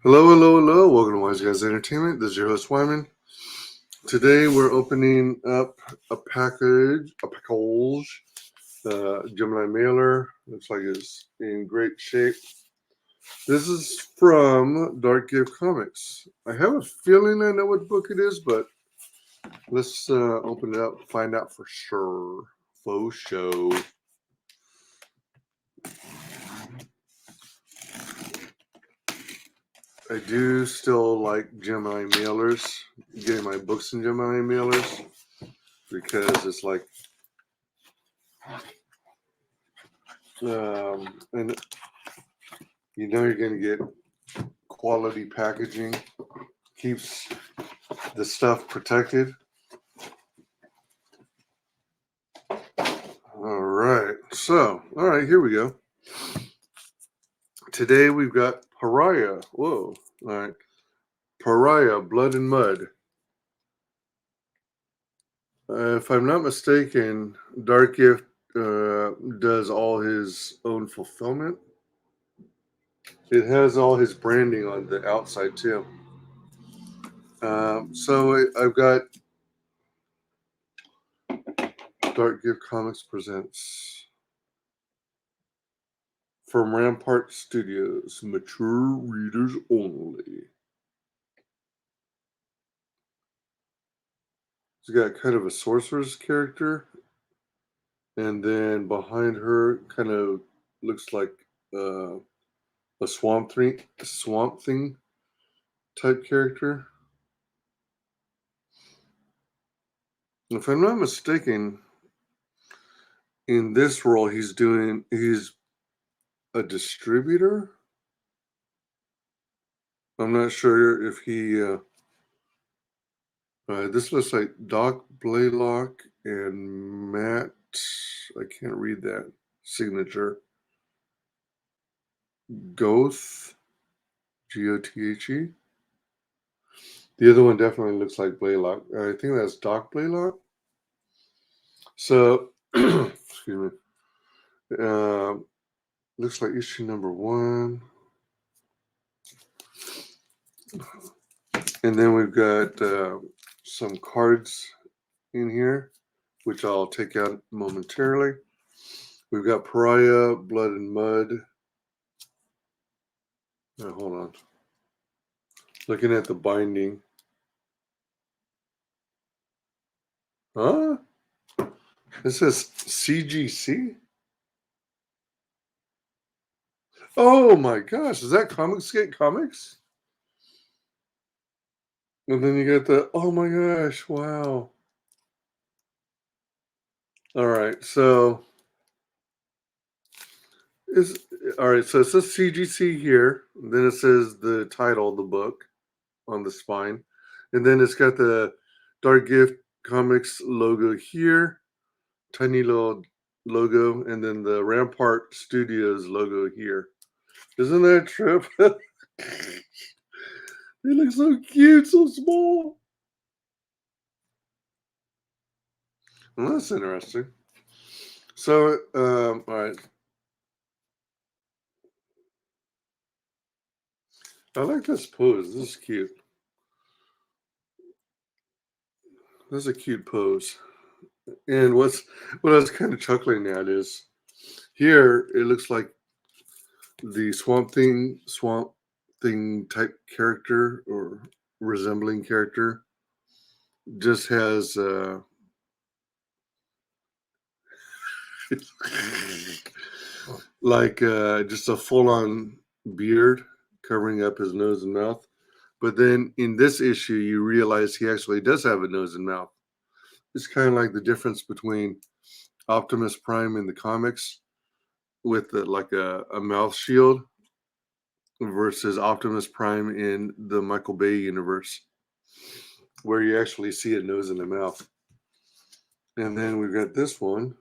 Hello, hello, hello. Welcome to WyzGyz Entertainment. This is your host, Wyman. Today we're opening up a package, Gemini Mailer. Looks like it's in great shape. This is from Dark Gift Comics. I have a feeling I know what book it is, but let's open it up and find out for sure. Faux show. I do still like Gemini mailers, getting my books in Gemini mailers, because it's like, and you know you're going to get quality packaging, keeps the stuff protected. All right, here we go. Today we've got Pariah. Whoa, all right. Pariah, Blood and Mud. If I'm not mistaken, Dark Gift does all his own fulfillment. It has all his branding on the outside too. So I've got Dark Gift Comics presents from Rampart Studios, mature readers only. She's got kind of a sorceress character, and then behind her kind of looks like a swamp thing type character. If I'm not mistaken, in this role he's a distributor. I'm not sure if he. This looks like Doc Blaylock and Matt. I can't read that signature. Goth, Gothe. The other one definitely looks like Blaylock. I think that's Doc Blaylock. So, excuse me. Looks like issue number 1. And then we've got some cards in here, which I'll take out momentarily. We've got Pariah, Blood and Mud. Now, hold on. Looking at the binding. Huh? It says CGC? Oh my gosh, is that Comicsgate Comics? And then you get the, oh my gosh, wow. All right, so it says CGC here. Then it says the title of the book on the spine. And then it's got the Dark Gift Comics logo here, tiny little logo, and then the Rampart Studios logo here. Isn't that a trip? They look so cute, so small. Well, that's interesting. So, all right. I like this pose. This is cute. This is a cute pose. And what I was kind of chuckling at is here it looks like the swamp thing type character or resembling character just has like just a full-on beard covering up his nose and mouth. But then in this issue, you realize he actually does have a nose and mouth. It's kind of like the difference between Optimus Prime in the comics with like a mouth shield versus Optimus Prime in the Michael Bay universe, where you actually see a nose and a mouth. And then we've got this one.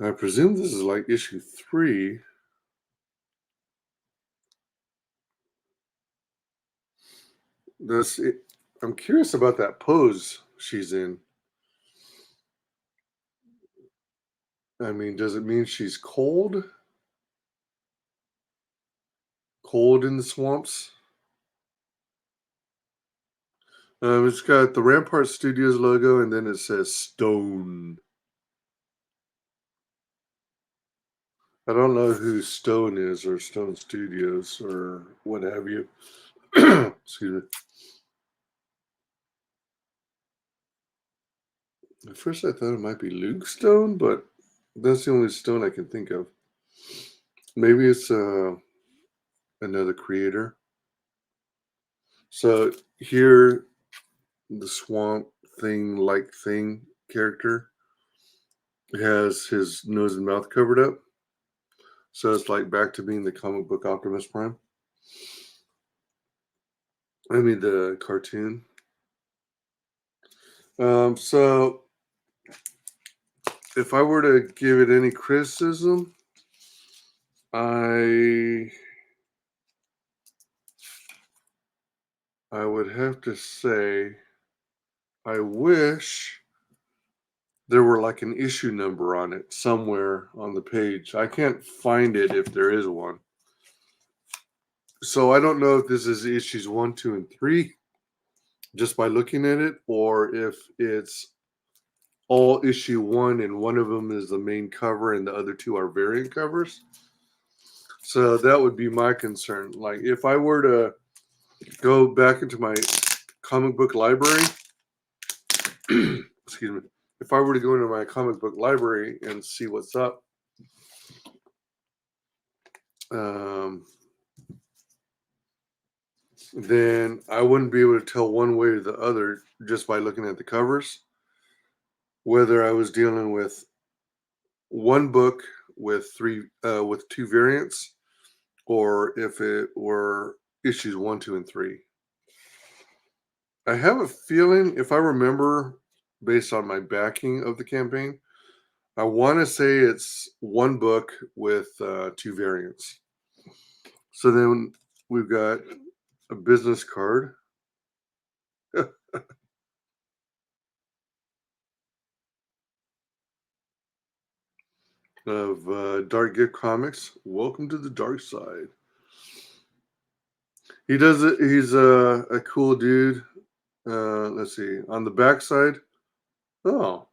I presume this is like issue 3. I'm curious about that pose she's in. I mean, does it mean she's cold? Cold in the swamps? It's got the Rampart Studios logo, and then it says Stone. I don't know who Stone is, or Stone Studios, or what have you. Excuse me. At first, I thought it might be Luke Stone, but that's the only Stone I can think of. Maybe it's another creator. So here, the swamp thing character has his nose and mouth covered up. So it's like back to being the comic book Optimus Prime. I mean, the cartoon. So if I were to give it any criticism, I I would have to say I wish there were like an issue number on it somewhere on the page. I can't find it if there is one. So I don't know if this is issues 1, 2, and 3 just by looking at it, or if it's all issue 1 and one of them is the main cover and the other two are variant covers. So that would be my concern. Like if I were to go back into my comic book library, excuse me, if I were to go into my comic book library and see what's up, then I wouldn't be able to tell one way or the other just by looking at the covers whether I was dealing with one book with two variants, or if it were issues 1, 2, and 3. I have a feeling, if I remember, based on my backing of the campaign, I want to say it's one book with two variants. So then we've got a business card. Of Dark Gift Comics. Welcome to the dark side. He does it. He's a cool dude. Let's see. On the back side, oh,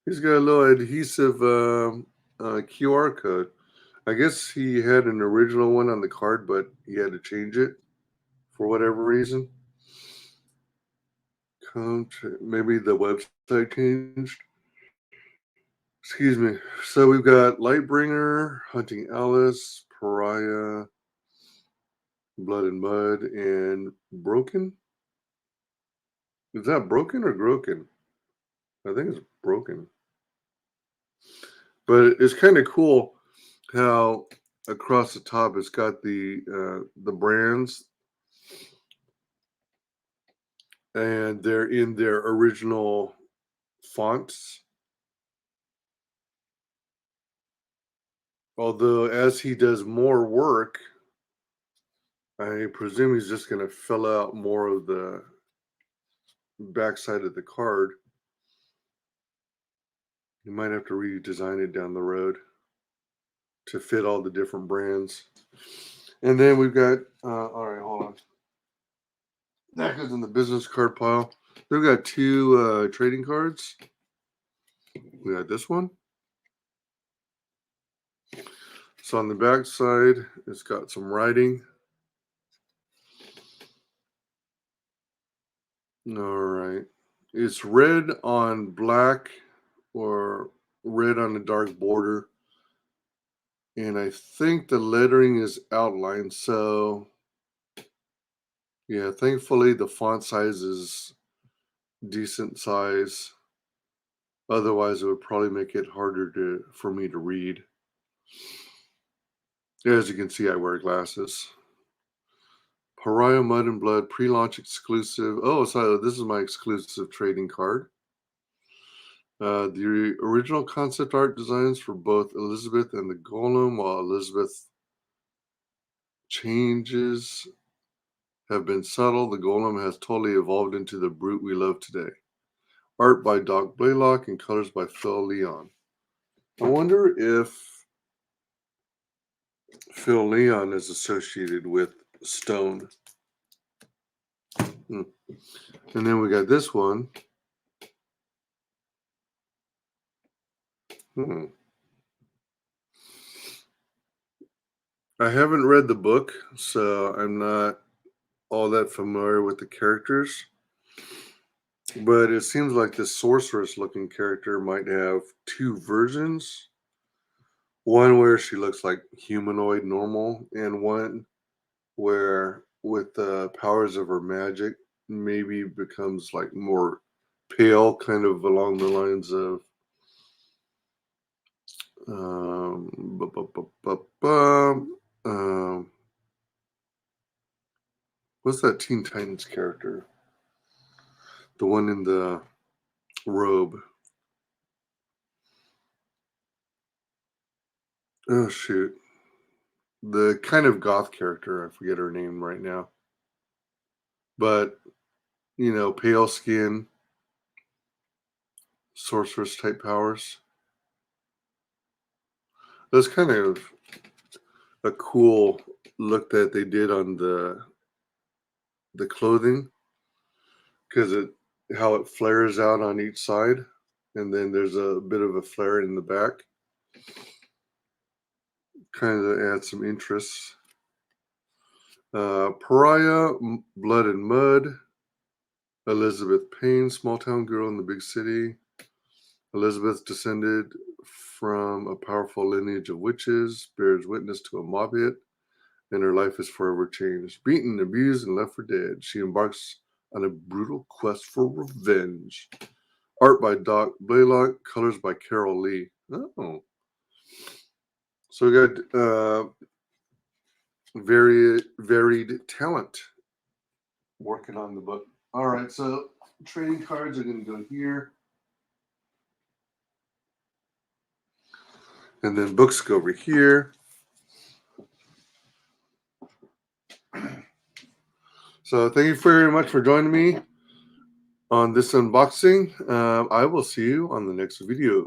he's got a little adhesive QR code. I guess he had an original one on the card, but he had to change it for whatever reason. Maybe the website changed. Excuse me. So we've got Lightbringer, Hunting Alice, Pariah, Blood and Mud, and Broken. Is that Broken or Groken? I think it's Broken. But it's kind of cool how across the top it's got the brands, and they're in their original fonts. Although as he does more work, I presume he's just going to fill out more of the backside of the card. You might have to redesign it down the road to fit all the different brands. And then we've got, all right, hold on. That goes in the business card pile. We've got two trading cards. We got this one. So on the back side, it's got some writing. All right. It's red on black or red on a dark border. And I think the lettering is outlined. So, yeah, thankfully the font size is decent size. Otherwise, it would probably make it harder for me to read. As you can see, I wear glasses. Pariah Mud and Blood pre-launch exclusive. Oh, so this is my exclusive trading card. The original concept art designs for both Elizabeth and the Golem, while Elizabeth changes have been subtle, the Golem has totally evolved into the brute we love today. Art by Doc Blaylock and colors by Phil Leon. I wonder if Phil Leon is associated with stone. And then we got this one. I haven't read the book, so I'm not all that familiar with the characters. But it seems like this sorceress looking character might have two versions. One where she looks like humanoid normal, and one where with the powers of her magic maybe becomes like more pale, kind of along the lines of um, bu- bu- bu- bu- um, what's that Teen Titans character? The one in the robe. Oh shoot. The kind of goth character, I forget her name right now. But, pale skin, sorceress type powers. That's kind of a cool look that they did on the clothing, because how it flares out on each side, and then there's a bit of a flare in the back. Kind of adds some interest. Pariah, Blood and Mud. Elizabeth Payne, small town girl in the big city. Elizabeth descended from a powerful lineage of witches, bears witness to a mob hit, and her life is forever changed. Beaten, abused, and left for dead, she embarks on a brutal quest for revenge. Art by Doc Blaylock, colors by Carol Lee. Oh. So we got very varied talent working on the book. All right, so trading cards are going to go here. And then books go over here. So thank you very much for joining me on this unboxing. I will see you on the next video.